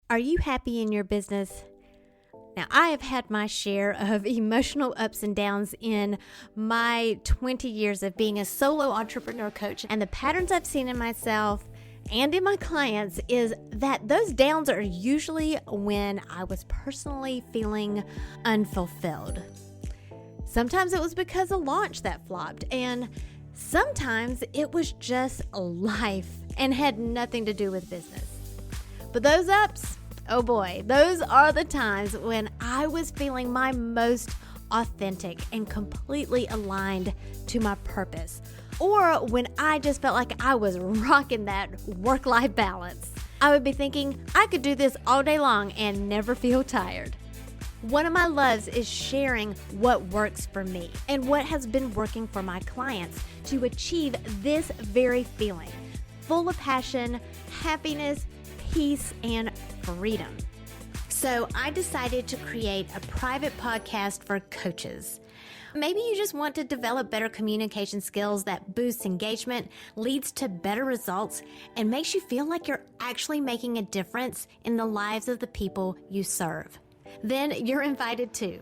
Are you happy in your business? Now, I have had my share of emotional ups and downs in my 20 years of being a solo entrepreneur coach. And the patterns I've seen in myself and in my clients is that those downs are usually when I was personally feeling unfulfilled. Sometimes it was because a launch that flopped, and sometimes it was just life and had nothing to do with business. But those ups, oh boy, those are the times when I was feeling my most authentic and completely aligned to my purpose, or when I just felt like I was rocking that work-life balance. I would be thinking I could do this all day long and never feel tired. One of my loves is sharing what works for me and what has been working for my clients to achieve this very feeling, full of passion, happiness, peace, and freedom. So I decided to create a private podcast for coaches. Maybe you just want to develop better communication skills that boosts engagement, leads to better results, and makes you feel like you're actually making a difference in the lives of the people you serve. Then you're invited too.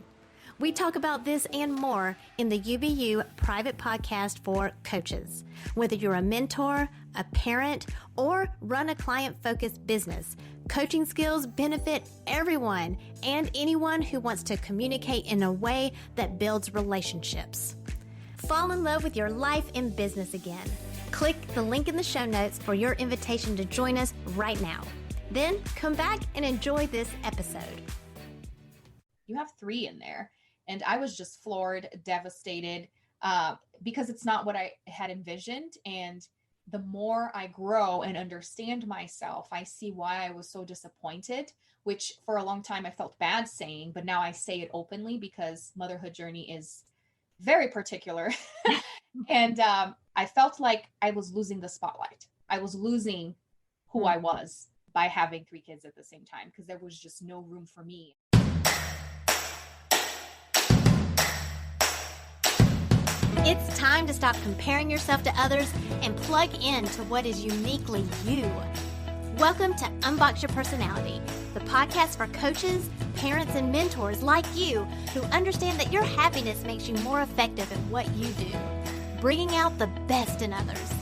We talk about this and more in the UBU private podcast for coaches. Whether you're a mentor, a parent, or run a client-focused business, coaching skills benefit everyone and anyone who wants to communicate in a way that builds relationships. Fall in love with your life and business again. Click the link in the show notes for your invitation to join us right now. Then come back and enjoy this episode. You have 3 in there. And I was just floored, devastated, because it's not what I had envisioned. And the more I grow and understand myself, I see why I was so disappointed, which for a long time I felt bad saying, but now I say it openly because motherhood journey is very particular. And I felt like I was losing the spotlight. I was losing who I was by having 3 kids at the same time, because there was just no room for me. It's time to stop comparing yourself to others and plug in to what is uniquely you. Welcome to Unbox Your Personality, the podcast for coaches, parents, and mentors like you who understand that your happiness makes you more effective at what you do, bringing out the best in others.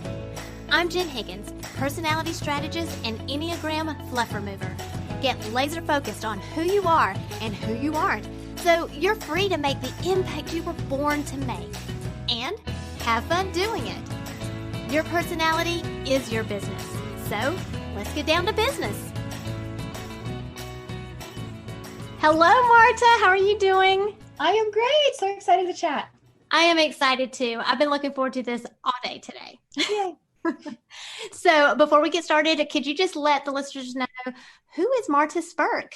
I'm Jen Higgins, personality strategist and Enneagram fluff remover. Get laser focused on who you are and who you aren't, so you're free to make the impact you were born to make. And have fun doing it. Your personality is your business. So let's get down to business. Hello, Marta. How are you doing? I am great. So excited to chat. I am excited too. I've been looking forward to this all day today. Yay. So before we get started, could you just let the listeners know, who is Marta Spirk?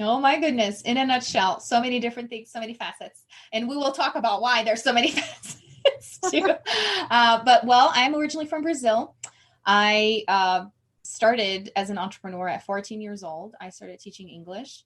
Oh my goodness. In a nutshell, so many different things, so many facets. And we will talk about why there's so many facets too. But I'm originally from Brazil. I started as an entrepreneur at 14 years old. I started teaching English,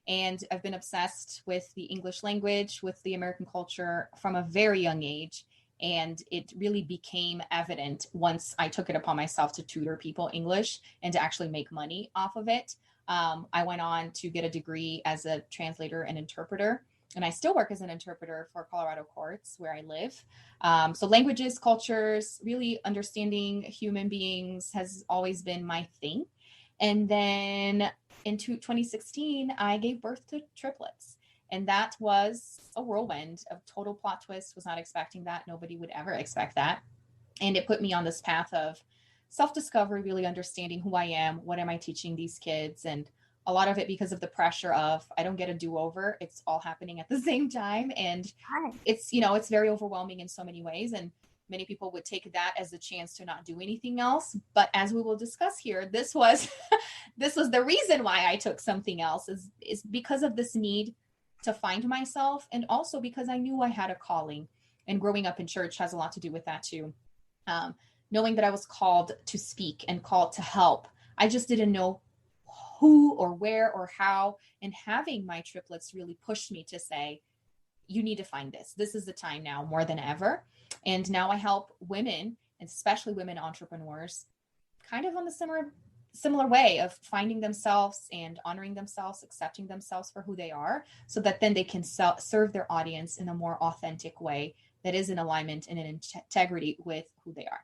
and I've been obsessed with the English language, with the American culture from a very young age. And it really became evident once I took it upon myself to tutor people English and to actually make money off of it. I went on to get a degree as a translator and interpreter, and I still work as an interpreter for Colorado courts where I live. So languages, cultures, really understanding human beings has always been my thing. And then in 2016, I gave birth to triplets. And that was a whirlwind, a total plot twist. Was not expecting that. Nobody would ever expect that. And it put me on this path of self-discovery, really understanding who I am, what am I teaching these kids, and a lot of it because of the pressure of I don't get a do-over. It's all happening at the same time, and it's very overwhelming in so many ways. And many people would take that as a chance to not do anything else. But as we will discuss here, this was the reason why I took something else is because of this need to find myself, and also because I knew I had a calling. And growing up in church has a lot to do with that too. Knowing that I was called to speak and called to help. I just didn't know who or where or how. And having my triplets really pushed me to say, you need to find this. This is the time now more than ever. And now I help women, and especially women entrepreneurs, kind of on the similar way of finding themselves and honoring themselves, accepting themselves for who they are, so that then they can serve their audience in a more authentic way that is in alignment and in integrity with who they are.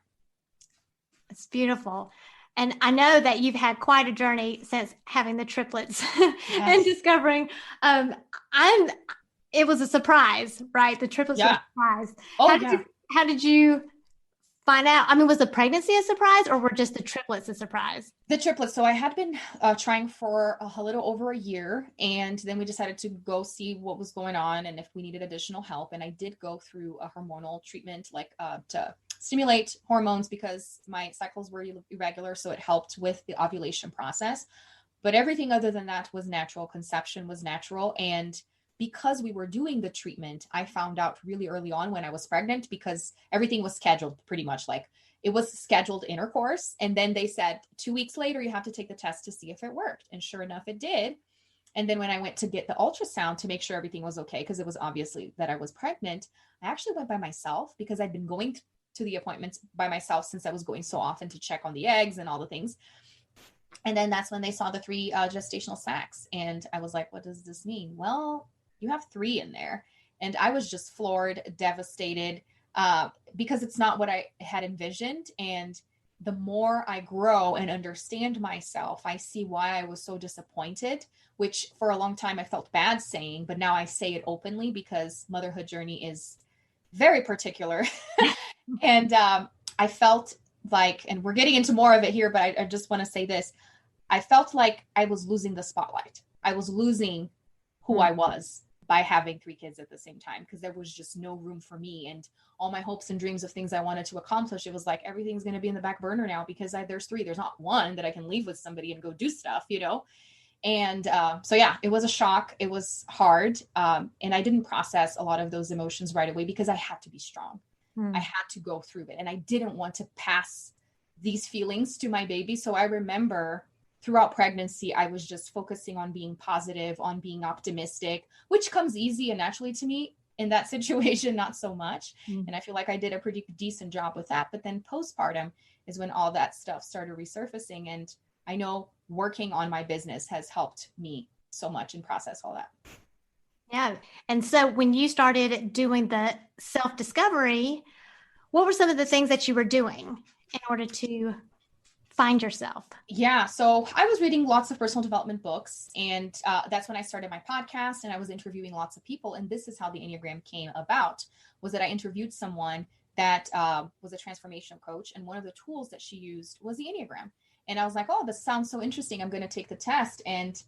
It's beautiful. And I know that you've had quite a journey since having the triplets and discovering, it was a surprise, right? The triplets were a surprise. How did you find out? I mean, was the pregnancy a surprise, or were just the triplets a surprise? The triplets. So I had been trying for a little over a year, and then we decided to go see what was going on and if we needed additional help. And I did go through a hormonal treatment, like to stimulate hormones, because my cycles were irregular. So it helped with the ovulation process. But everything other than that was natural. Conception was natural. And because we were doing the treatment, I found out really early on when I was pregnant, because everything was scheduled pretty much. Like, it was scheduled intercourse. And then they said 2 weeks later, you have to take the test to see if it worked. And sure enough, it did. And then when I went to get the ultrasound to make sure everything was okay, because it was obviously that I was pregnant, I actually went by myself, because I'd been going to the appointments by myself since I was going so often to check on the eggs and all the things. And then that's when they saw the 3 gestational sacs. And I was like, what does this mean? Well, you have 3 in there. And I was just floored, devastated, because it's not what I had envisioned. And the more I grow and understand myself, I see why I was so disappointed, which for a long time I felt bad saying, but now I say it openly, because motherhood journey is very particular. And I felt like, and we're getting into more of it here, but I just want to say this. I felt like I was losing the spotlight. I was losing who I was by having 3 kids at the same time, because there was just no room for me and all my hopes and dreams of things I wanted to accomplish. It was like, everything's going to be in the back burner now, because there's 3, there's not 1 that I can leave with somebody and go do stuff, And so, yeah, it was a shock. It was hard. And I didn't process a lot of those emotions right away, because I had to be strong. I had to go through it. And I didn't want to pass these feelings to my baby. So I remember throughout pregnancy, I was just focusing on being positive, on being optimistic, which comes easy and naturally to me. In that situation, not so much. And I feel like I did a pretty decent job with that. But then postpartum is when all that stuff started resurfacing. And I know working on my business has helped me so much and process all that. Yeah. And so when you started doing the self-discovery, what were some of the things that you were doing in order to find yourself? Yeah. So I was reading lots of personal development books, and that's when I started my podcast, and I was interviewing lots of people. And this is how the Enneagram came about, was that I interviewed someone that was a transformation coach. And one of the tools that she used was the Enneagram. And I was like, oh, this sounds so interesting. I'm going to take the test. And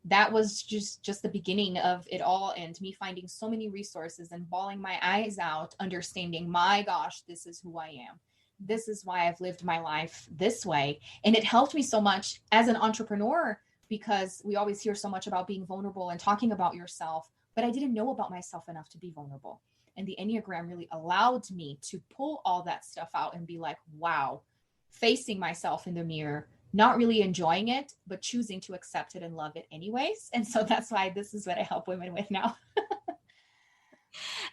that was just the beginning of it all, and me finding so many resources and bawling my eyes out, understanding, my gosh, this is who I am. This is why I've lived my life this way. And it helped me so much as an entrepreneur, because we always hear so much about being vulnerable and talking about yourself, but I didn't know about myself enough to be vulnerable. And the Enneagram really allowed me to pull all that stuff out and be like, wow, facing myself in the mirror, not really enjoying it, but choosing to accept it and love it anyways. And so that's why this is what I help women with now.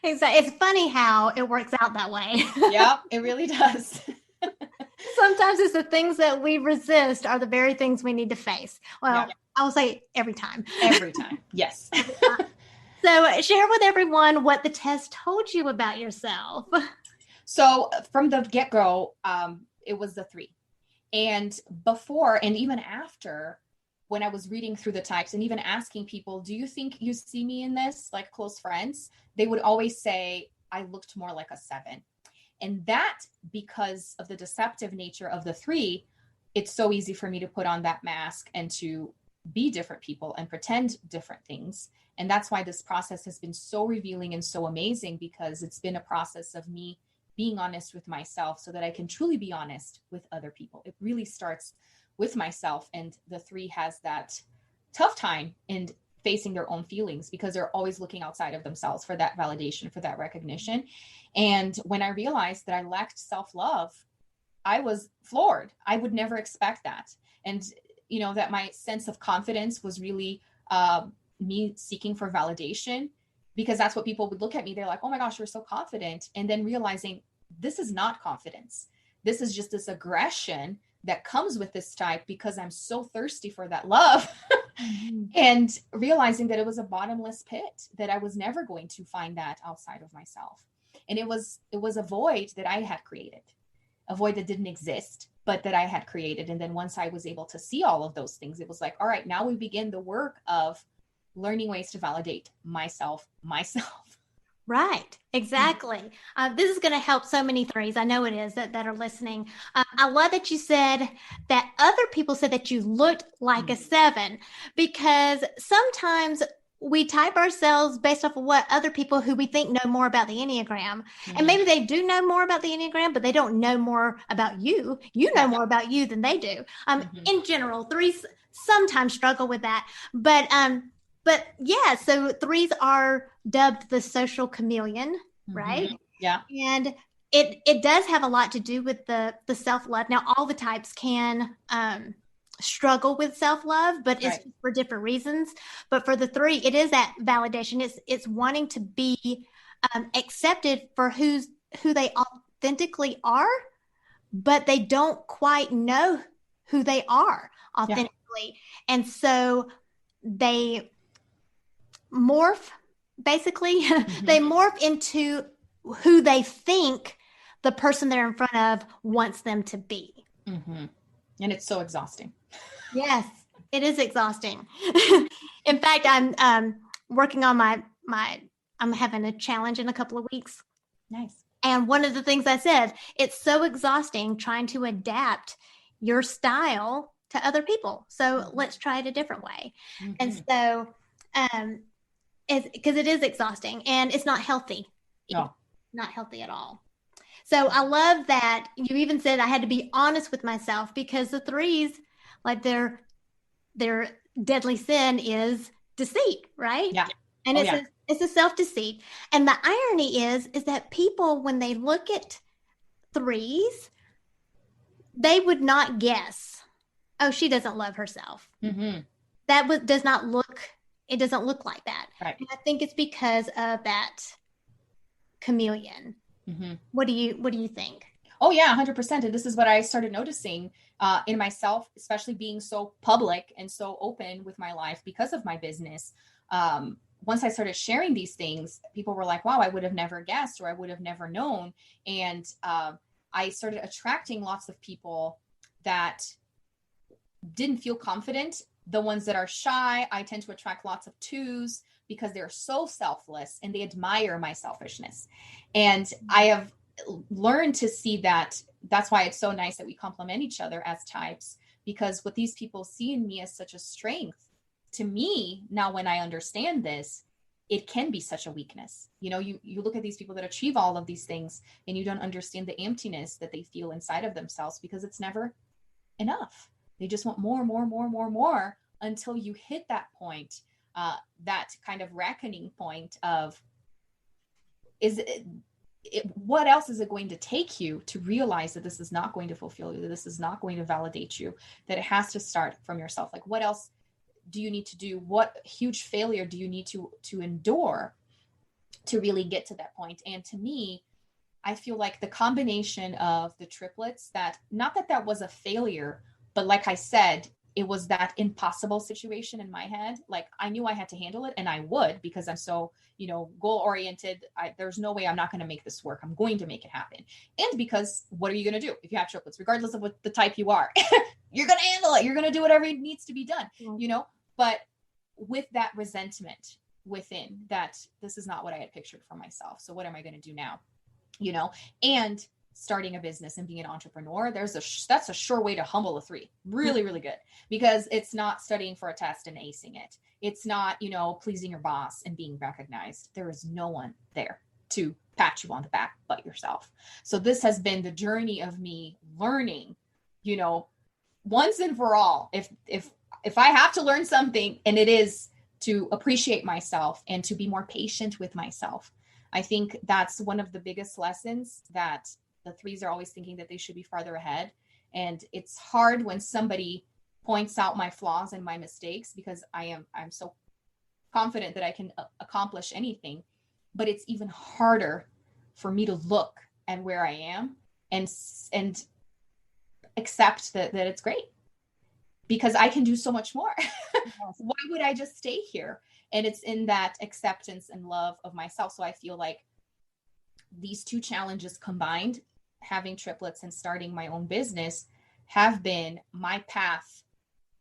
It's funny how it works out that way. Yeah, it really does. Sometimes it's the things that we resist are the very things we need to face. Well, yeah. I will say every time. Every time. Yes. Every time. So share with everyone what the test told you about yourself. So from the get-go, it was the 3. And before and even after, when I was reading through the types and even asking people, do you think you see me in this, like close friends? They would always say I looked more like a 7. And that, because of the deceptive nature of the 3, it's so easy for me to put on that mask and to be different people and pretend different things. And that's why this process has been so revealing and so amazing, because it's been a process of me being honest with myself so that I can truly be honest with other people. It really starts with myself. And the 3 has that tough time in facing their own feelings, because they're always looking outside of themselves for that validation, for that recognition. And when I realized that I lacked self-love, I was floored. I would never expect that. And, that my sense of confidence was really me seeking for validation, because that's what people would look at me. They're like, oh my gosh, you're so confident. And then realizing this is not confidence. This is just this aggression that comes with this type because I'm so thirsty for that love. And realizing that it was a bottomless pit, that I was never going to find that outside of myself. And it was a void that I had created, a void that didn't exist, but that I had created. And then once I was able to see all of those things, it was like, all right, now we begin the work of learning ways to validate myself. Right. Exactly. This is going to help so many threes. I know it is that are listening. I love that you said that other people said that you looked like a 7, because sometimes we type ourselves based off of what other people who we think know more about the Enneagram. And maybe they do know more about the Enneagram, but they don't know more about you. You know more about you than they do. In general, threes sometimes struggle with that. But yeah, so threes are dubbed the social chameleon, right? Yeah. And it does have a lot to do with the self-love. Now, all the types can struggle with self-love, but it's for different reasons. But for the 3, it is that validation. It's wanting to be accepted for who they authentically are, but they don't quite know who they are authentically. Yeah. And so they morph, basically. They morph into who they think the person they're in front of wants them to be. And it's so exhausting. Yes, it is exhausting. In fact, I'm working on I'm having a challenge in a couple of weeks. Nice. And one of the things I said, it's so exhausting trying to adapt your style to other people. So let's try it a different way. And so, because it is exhausting and it's not healthy. No. Not healthy at all. So I love that you even said I had to be honest with myself, because the 3s, like their deadly sin is deceit, right? Yeah. And it's a self-deceit. And the irony is that people, when they look at 3s, they would not guess, oh, she doesn't love herself. That it doesn't look like that. Right. And I think it's because of that chameleon. What do you think? Oh yeah, 100%. And this is what I started noticing in myself, especially being so public and so open with my life because of my business. Once I started sharing these things, people were like, wow, I would have never guessed, or I would have never known. And I started attracting lots of people that didn't feel confident. The ones that are shy, I tend to attract lots of 2s because they're so selfless and they admire my selfishness. And I have learned to see that. That's why it's so nice that we complement each other as types, because what these people see in me as such a strength, to me, now when I understand this, it can be such a weakness. You know, you look at these people that achieve all of these things and you don't understand the emptiness that they feel inside of themselves, because it's never enough. They just want more until you hit that point, that kind of reckoning point of, what else is it going to take you to realize that this is not going to fulfill you, that this is not going to validate you, that it has to start from yourself. Like, what else do you need to do? What huge failure do you need to endure to really get to that point? And to me, I feel like the combination of the triplets, that not that was a failure, but like I said, it was that impossible situation in my head. Like, I knew I had to handle it, and I would, because I'm so, goal oriented. There's no way I'm not going to make this work. I'm going to make it happen. And because what are you going to do if you have triplets, regardless of what the type you are? You're going to handle it. You're going to do whatever needs to be done, but with that resentment within, that this is not what I had pictured for myself. So what am I going to do now? And starting a business and being an entrepreneur, that's a sure way to humble a 3. Really, really good, because it's not studying for a test and acing it. It's not, pleasing your boss and being recognized. There is no one there to pat you on the back but yourself. So this has been the journey of me learning, once and for all, if I have to learn something, and it is to appreciate myself and to be more patient with myself. I think that's one of the biggest lessons, that the 3s are always thinking that they should be farther ahead. And it's hard when somebody points out my flaws and my mistakes, because I'm so confident that I can accomplish anything. But it's even harder for me to look at where I am and accept that it's great, because I can do so much more. Yes. Why would I just stay here? And it's in that acceptance and love of myself. So I feel like these two challenges combined, having triplets and starting my own business, have been my path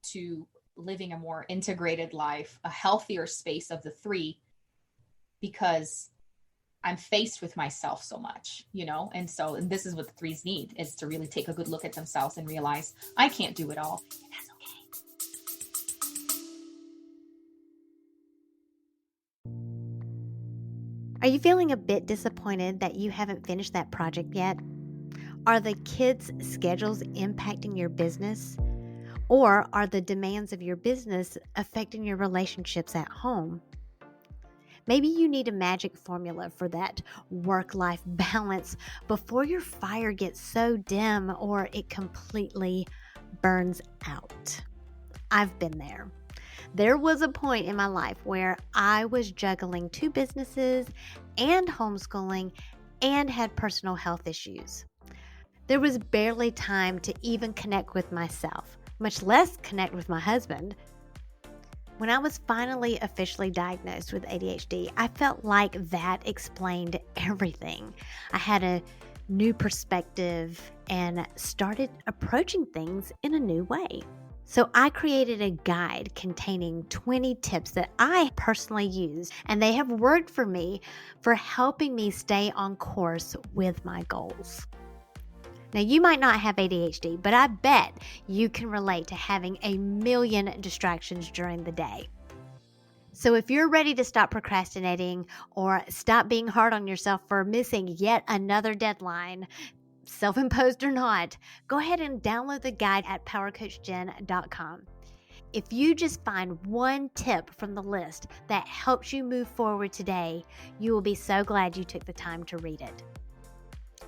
to living a more integrated life, a healthier space of the three, because I'm faced with myself so much, and this is what the threes need, is to really take a good look at themselves and realize I can't do it all. And that's okay. Are you feeling a bit disappointed that you haven't finished that project yet? Are the kids' schedules impacting your business? Or are the demands of your business affecting your relationships at home? Maybe you need a magic formula for that work-life balance before your fire gets so dim or it completely burns out. I've been there. There was a point in my life where I was juggling 2 businesses and homeschooling and had personal health issues. There was barely time to even connect with myself, much less connect with my husband. When I was finally officially diagnosed with ADHD, I felt like that explained everything. I had a new perspective and started approaching things in a new way. So I created a guide containing 20 tips that I personally use, and they have worked for me for helping me stay on course with my goals. Now, you might not have ADHD, but I bet you can relate to having a million distractions during the day. So if you're ready to stop procrastinating or stop being hard on yourself for missing yet another deadline, self-imposed or not, go ahead and download the guide at powercoachjen.com. If you just find one tip from the list that helps you move forward today, you will be so glad you took the time to read it.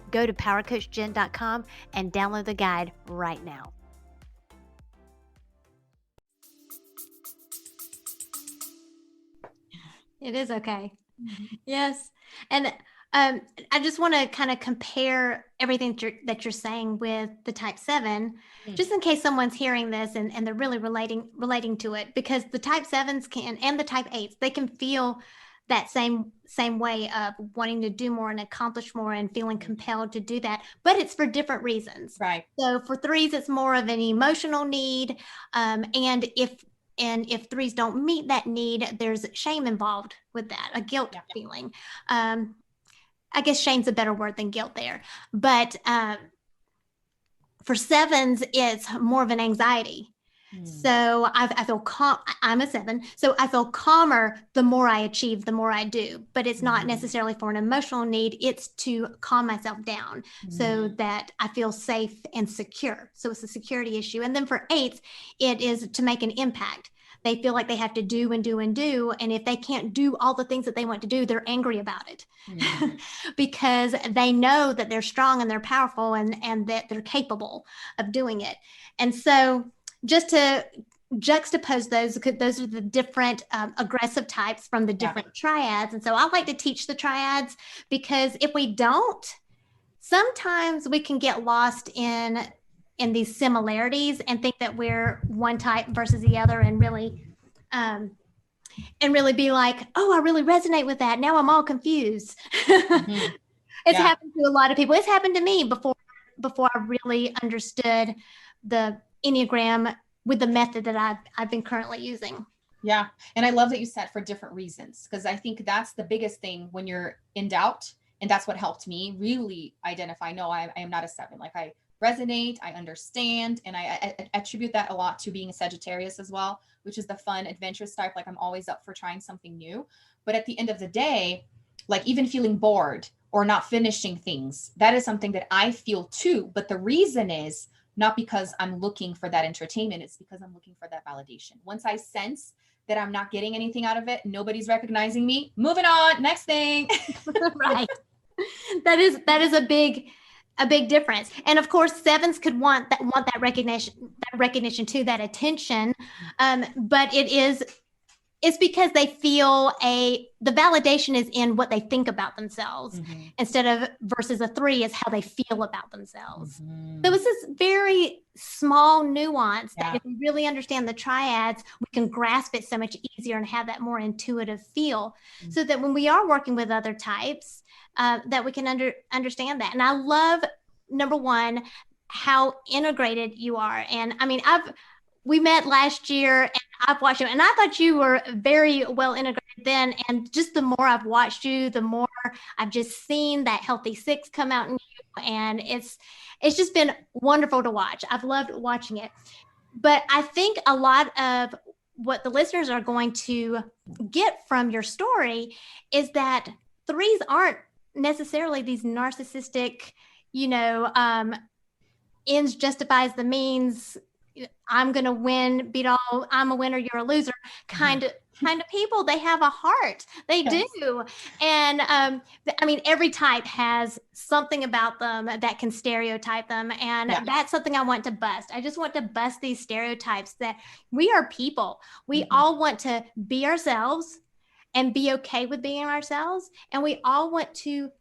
Go to powercoachjen.com and download the guide right now. It is okay. Mm-hmm. Yes. And I just want to kind of compare everything that you're saying with the type 7, just in case someone's hearing this and they're really relating to it, because the type 7s can, and the type 8s, they can feel that same way of wanting to do more and accomplish more and feeling compelled to do that, but it's for different reasons. Right. So for 3s, it's more of an emotional need. And if 3s don't meet that need, there's shame involved with that, a guilt feeling. I guess shame's a better word than guilt there. But for 7s, it's more of an anxiety. So I feel calm. I'm a 7. So I feel calmer the more I achieve, the more I do. But it's not necessarily for an emotional need. It's to calm myself down so that I feel safe and secure. So it's a security issue. And then for 8s, it is to make an impact. They feel like they have to do and do and do. And if they can't do all the things that they want to do, they're angry about it because they know that they're strong and they're powerful and that they're capable of doing it. And so just to juxtapose those are the different aggressive types from the different triads. And so I like to teach the triads because if we don't, sometimes we can get lost in these similarities and think that we're one type versus the other and really be like, oh, I really resonate with that. Now I'm all confused. It's happened to a lot of people. It's happened to me before I really understood the Enneagram with the method that I've been currently using. Yeah. And I love that you said for different reasons, because I think that's the biggest thing when you're in doubt. And that's what helped me really identify, no, I am not a 7. Like I resonate, I understand. And I attribute that a lot to being a Sagittarius as well, which is the fun, adventurous type. Like I'm always up for trying something new. But at the end of the day, like even feeling bored or not finishing things, that is something that I feel too. But the reason is not because I'm looking for that entertainment. It's because I'm looking for that validation. Once I sense that I'm not getting anything out of it, nobody's recognizing me, moving on, next thing. Right. That is a big difference. And of course, 7s could want that recognition too, that attention. But it is It's because they feel the validation is in what they think about themselves instead of versus a 3 is how they feel about themselves. So it's this very small nuance that if we really understand the triads, we can grasp it so much easier and have that more intuitive feel so that when we are working with other types, that we can understand that. And I love, number one, how integrated you are. And I mean, we met last year and I've watched you, and I thought you were very well integrated then. And just the more I've watched you, the more I've just seen that healthy 6 come out in you. And it's just been wonderful to watch. I've loved watching it. But I think a lot of what the listeners are going to get from your story is that 3s aren't necessarily these narcissistic, ends justifies the means, I'm going to win, beat all, I'm a winner, you're a loser kind of people. They have a heart. They do. And I mean, every type has something about them that can stereotype them. And that's something I want to bust. I just want to bust these stereotypes that we are people. We all want to be ourselves and be okay with being ourselves. And we want to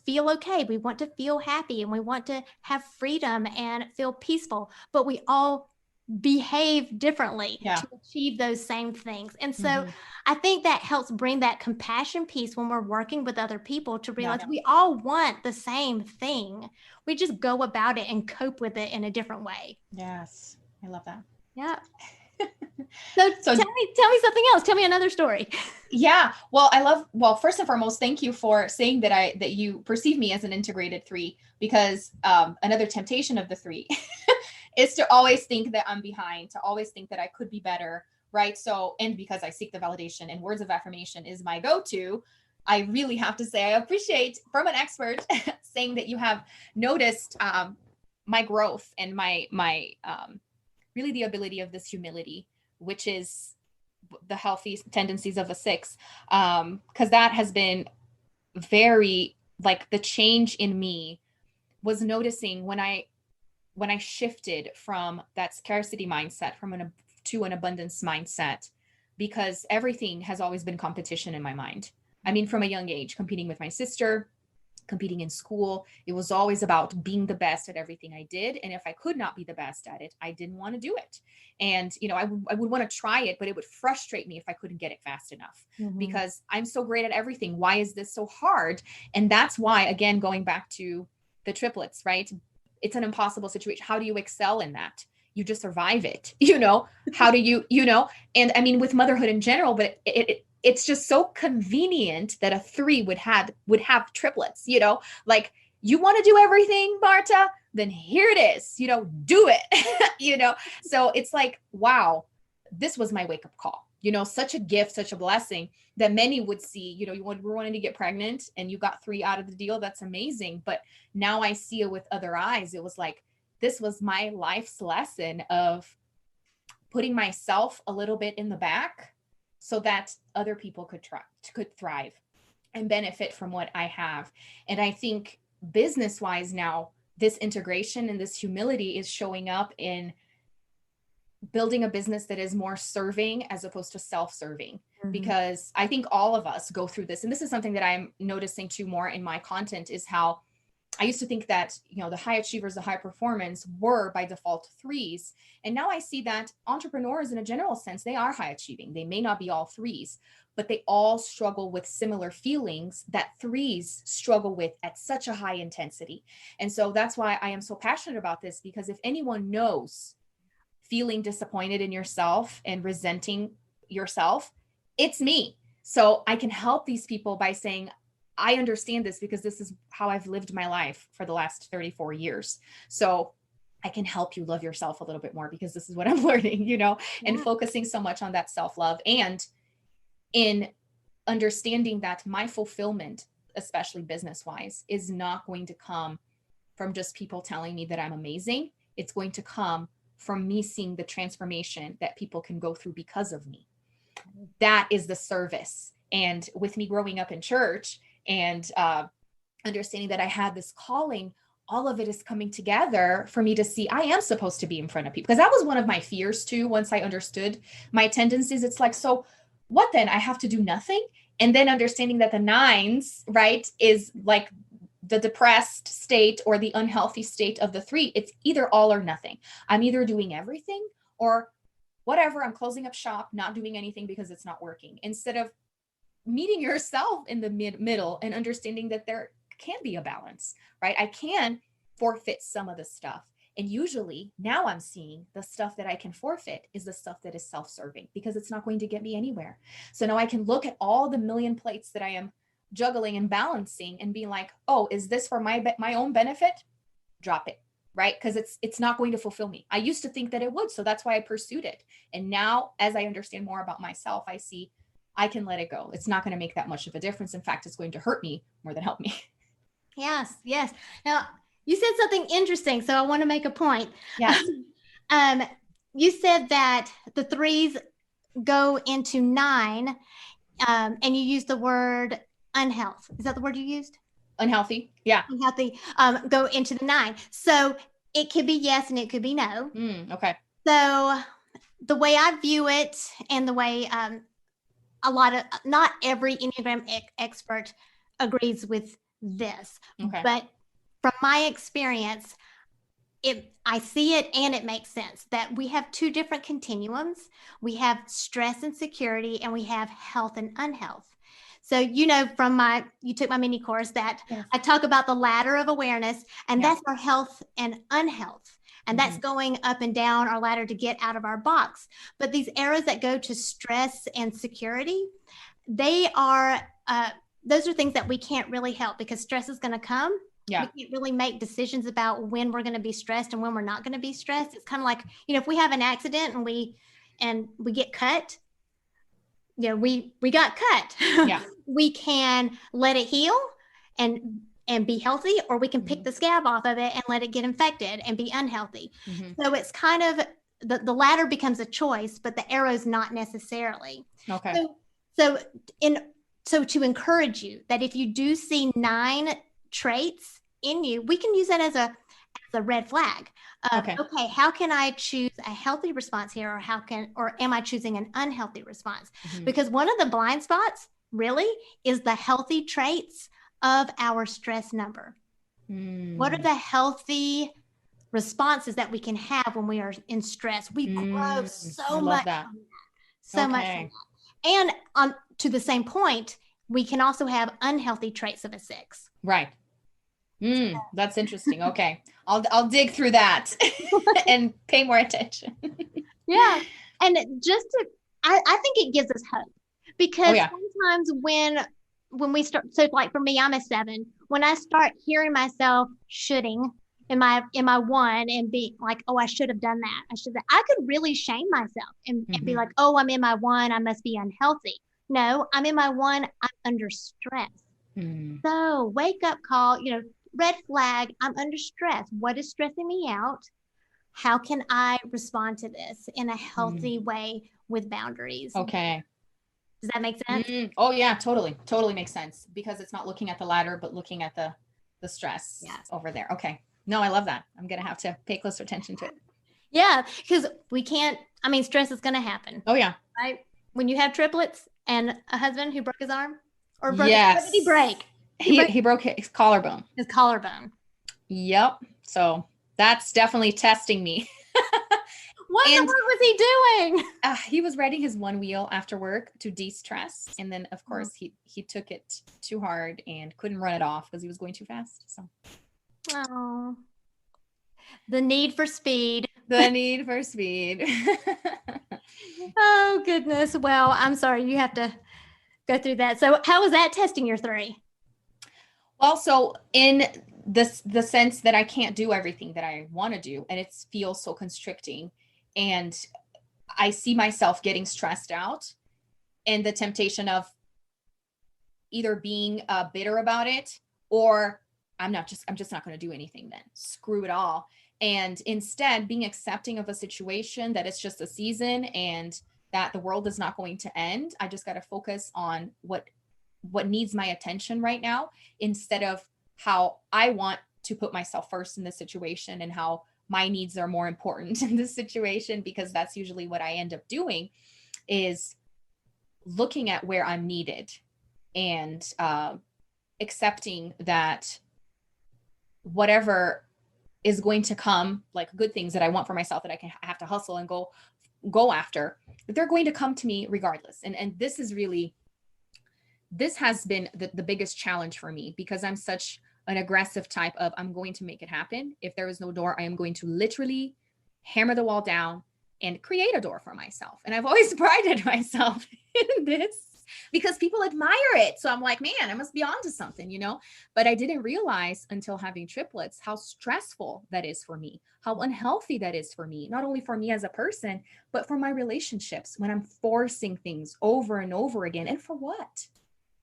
feel okay. We want to feel happy, and we want to have freedom and feel peaceful, but we all behave differently to achieve those same things. And so I think that helps bring that compassion piece when we're working with other people to realize we all want the same thing. We just go about it and cope with it in a different way. Yes. I love that. Yeah. So tell me something else. Tell me another story. Yeah. Well, first and foremost, thank you for saying that you perceive me as an integrated 3, because another temptation of the 3 is to always think that I'm behind, to always think that I could be better. Right. So, and because I seek the validation and words of affirmation is my go-to, I really have to say, I appreciate from an expert saying that you have noticed my growth and my really the ability of this humility, which is the healthy tendencies of a 6. Because that has been very, like, the change in me was noticing when I shifted from that scarcity mindset to an abundance mindset, because everything has always been competition in my mind. I mean, from a young age, competing with my sister, competing in school, it was always about being the best at everything I did. And if I could not be the best at it, I didn't want to do it. And, I would want to try it, but it would frustrate me if I couldn't get it fast enough because I'm so great at everything. Why is this so hard? And that's why, again, going back to the triplets, right? It's an impossible situation. How do you excel in that? You just survive it, how do you, and I mean, with motherhood in general, but it's just so convenient that a 3 would have triplets, like, you want to do everything, Marta, then here it is, do it, so it's like, wow, this was my wake up call, such a gift, such a blessing that many would see, you were wanting to get pregnant and you got 3 out of the deal. That's amazing. But now I see it with other eyes. It was like, this was my life's lesson of putting myself a little bit in the back so that other people could thrive and benefit from what I have. And I think business-wise now, this integration and this humility is showing up in building a business that is more serving as opposed to self-serving, because I think all of us go through this. And this is something that I'm noticing too more in my content, is how I used to think that, the high achievers, the high performance were by default 3s. And now I see that entrepreneurs in a general sense, they are high achieving. They may not be all 3s, but they all struggle with similar feelings that 3s struggle with at such a high intensity. And so that's why I am so passionate about this, because if anyone knows feeling disappointed in yourself and resenting yourself, it's me. So I can help these people by saying, I understand this because this is how I've lived my life for the last 34 years. So I can help you love yourself a little bit more because this is what I'm learning, and focusing so much on that self-love, and in understanding that my fulfillment, especially business-wise, is not going to come from just people telling me that I'm amazing. It's going to come from me seeing the transformation that people can go through because of me. That is the service. And with me growing up in church and understanding that I had this calling, all of it is coming together for me to see I am supposed to be in front of people. Because that was one of my fears too. Once I understood my tendencies, it's like, so what then? I have to do nothing? And then understanding that the 9s, right, is like the depressed state or the unhealthy state of the 3. It's either all or nothing. I'm either doing everything or whatever. I'm closing up shop, not doing anything because it's not working. Instead of meeting yourself in the middle and understanding that there can be a balance, right? I can forfeit some of the stuff. And usually now I'm seeing the stuff that I can forfeit is the stuff that is self-serving, because it's not going to get me anywhere. So now I can look at all the million plates that I am juggling and balancing and be like, oh, is this for my own benefit? Drop it, right? Because it's not going to fulfill me. I used to think that it would. So that's why I pursued it. And now as I understand more about myself, I see I can let it go. It's not going to make that much of a difference. In fact, it's going to hurt me more than help me. Yes, yes. Now, you said something interesting, so I want to make a point. Yes. You said that the 3s go into 9, and you used the word unhealth. Is that the word you used? Unhealthy. Yeah. Unhealthy. Go into the 9. So it could be yes and it could be no. Okay. So the way I view it, and the way not every Enneagram expert agrees with this, okay. But from my experience, I see it and it makes sense that we have 2 different continuums. We have stress and security, and we have health and unhealth. So, you took my mini course that yes. I talk about the ladder of awareness, and that's our health and unhealth. And that's going up and down our ladder to get out of our box. But these arrows that go to stress and security, they are, those are things that we can't really help, because stress is going to come. Yeah. We can't really make decisions about when we're going to be stressed and when we're not going to be stressed. It's kind of like, if we have an accident and we get cut, we got cut. Yeah. We can let it heal and be healthy, or we can pick the scab off of it and let it get infected and be unhealthy. So it's kind of the latter becomes a choice, but the arrow's not necessarily. Okay. So to encourage you that if you do see 9 traits in you, we can use that as a red flag. Okay, how can I choose a healthy response here, or am I choosing an unhealthy response? Because one of the blind spots really is the healthy traits of our stress number. What are the healthy responses that we can have when we are in stress? We grow so much from that. So much from that. And to the same point, we can also have unhealthy traits of a 6. Right. That's interesting. Okay. I'll dig through that and pay more attention. Yeah. And I think it gives us hope, because sometimes when we start, so like for me, I'm a 7. When I start hearing myself shoulding in my 1 and be like, oh, I should have done that. I could really shame myself and be like, oh, I'm in my 1. I must be unhealthy. No, I'm in my 1. I'm under stress. So wake up call, red flag, I'm under stress. What is stressing me out? How can I respond to this in a healthy way with boundaries? Okay. Does that make sense? Oh yeah, totally. Totally makes sense, because it's not looking at the ladder, but looking at the stress over there. Okay. No, I love that. I'm going to have to pay closer attention to it. Yeah. Because stress is going to happen. Oh yeah. Right. When you have triplets and a husband who broke his arm or broke what did he break? He broke his collarbone. His collarbone. Yep. So that's definitely testing me. What the work was he doing? He was riding his 1 wheel after work to de-stress. And then, of course, he took it too hard and couldn't run it off because he was going too fast. So, oh, the need for speed. The need for speed. Oh, goodness. Well, I'm sorry. You have to go through that. So how was that testing your 3? Also, in the sense that I can't do everything that I want to do, and it feels so constricting, and I see myself getting stressed out, and the temptation of either being bitter about it, or I'm just not going to do anything then. Screw it all. And instead being accepting of a situation that it's just a season and that the world is not going to end. I just got to focus on what needs my attention right now, instead of how I want to put myself first in this situation and how my needs are more important in this situation, because that's usually what I end up doing is looking at where I'm needed and accepting that whatever is going to come, like good things that I want for myself that I have to hustle and go after, that they're going to come to me regardless. And this has been the biggest challenge for me, because I'm such an aggressive type of, I'm going to make it happen. If there is no door, I am going to literally hammer the wall down and create a door for myself. And I've always prided myself in this because people admire it. So I'm like, man, I must be onto something, but I didn't realize until having triplets how stressful that is for me, how unhealthy that is for me, not only for me as a person, but for my relationships, when I'm forcing things over and over again. And for what?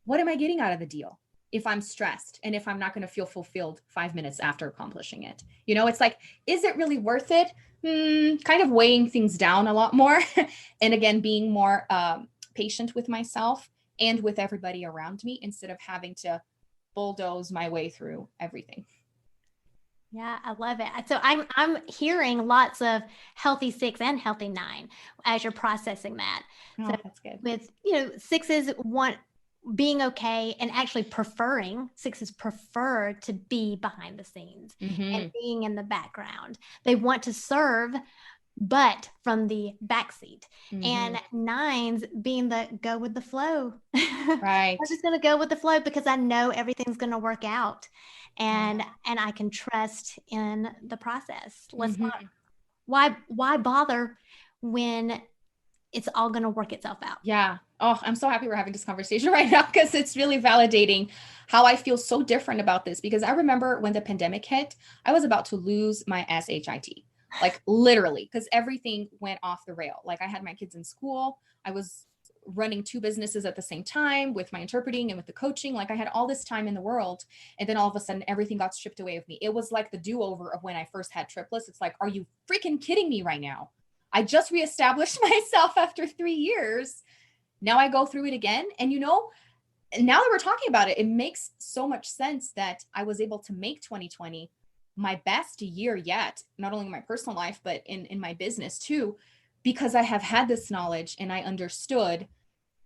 What am I getting out of the deal if I'm stressed and if I'm not going to feel fulfilled 5 minutes after accomplishing it? It's like, is it really worth it? Kind of weighing things down a lot more. And again, being more patient with myself and with everybody around me, instead of having to bulldoze my way through everything. Yeah, I love it. So I'm hearing lots of healthy 6 and healthy 9 as you're processing that. Oh, so that's good. With 6s want being okay and actually preferring, 6s prefer to be behind the scenes and being in the background. They want to serve, but from the backseat. And 9s being the go with the flow. Right. I'm just going to go with the flow because I know everything's going to work out, and I can trust in the process. Let's not, why bother when it's all going to work itself out? Yeah. Oh, I'm so happy we're having this conversation right now, because it's really validating how I feel so different about this. Because I remember when the pandemic hit, I was about to lose my SHIT, like literally, because everything went off the rail. Like I had my kids in school. I was running 2 businesses at the same time with my interpreting and with the coaching. Like I had all this time in the world. And then all of a sudden, everything got stripped away of me. It was like the do-over of when I first had triplets. It's like, are you freaking kidding me right now? I just reestablished myself after 3 years. Now I go through it again. And now that we're talking about it, it makes so much sense that I was able to make 2020 my best year yet, not only in my personal life, but in my business too, because I have had this knowledge and I understand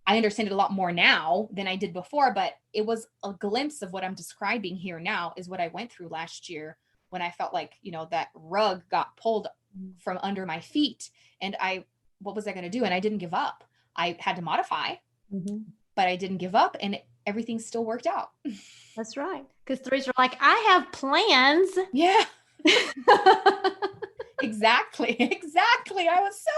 it a lot more now than I did before. But it was a glimpse of what I'm describing here now is what I went through last year, when I felt like, that rug got pulled from under my feet. And what was I going to do? And I didn't give up. I had to modify, but I didn't give up, and everything still worked out. That's right. Because 3s are like, I have plans. Yeah. Exactly. I was so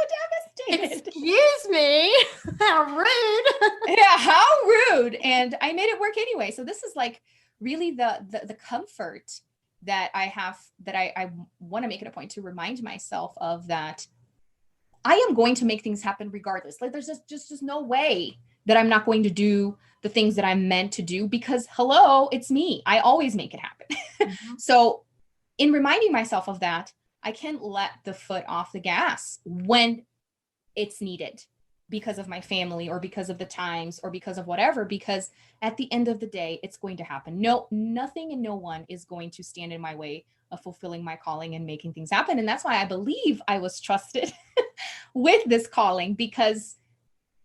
devastated. Excuse me. How rude. Yeah, how rude. And I made it work anyway. So this is like really the comfort that I have, that I want to make it a point to remind myself of, that I am going to make things happen regardless. Like there's just no way that I'm not going to do the things that I'm meant to do, because hello, it's me. I always make it happen. So in reminding myself of that, I can let the foot off the gas when it's needed, because of my family or because of the times or because of whatever, because at the end of the day, it's going to happen. No, nothing and no one is going to stand in my way of fulfilling my calling and making things happen. And that's why I believe I was trusted with this calling, because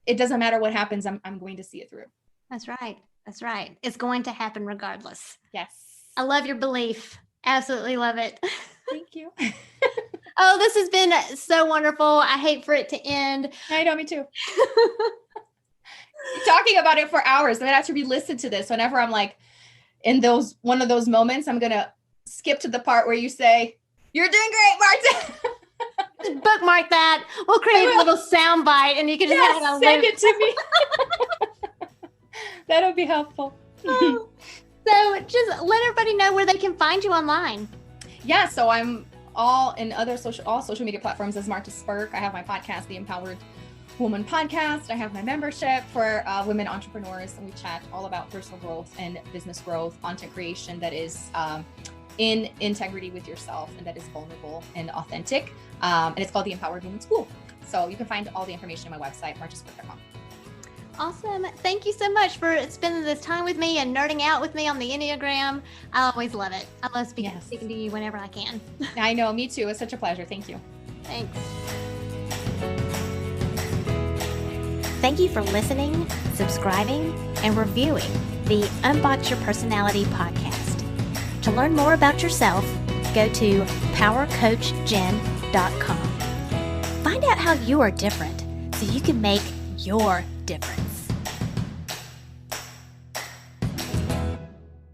it doesn't matter what happens. I'm going to see it through. That's right. It's going to happen regardless. Yes. I love your belief. Absolutely love it. Thank you. Oh, this has been so wonderful. I hate for it to end. I know, me too. Talking about it for hours. I'm going to have to re-listen to this whenever I'm like in one of those moments. I'm going to skip to the part where you say, "You're doing great, Marta." Just bookmark that. We'll create a little sound bite and you can just have it send it to me. That'll be helpful. So just let everybody know where they can find you online. Yeah, so I'm all social media platforms as Marta Spirk. I have my podcast, The Empowered Woman Podcast. I have my membership for women entrepreneurs, and we chat all about personal growth and business growth, content creation that is in integrity with yourself and that is vulnerable and authentic. And it's called The Empowered Woman School. So you can find all the information on my website, martaspirk.com. Awesome. Thank you so much for spending this time with me and nerding out with me on the Enneagram. I always love it. I love speaking to you whenever I can. I know, me too. It's such a pleasure. Thank you. Thanks. Thank you for listening, subscribing, and reviewing the Unbox Your Personality podcast. To learn more about yourself, go to powercoachjen.com. Find out how you are different so you can make your difference.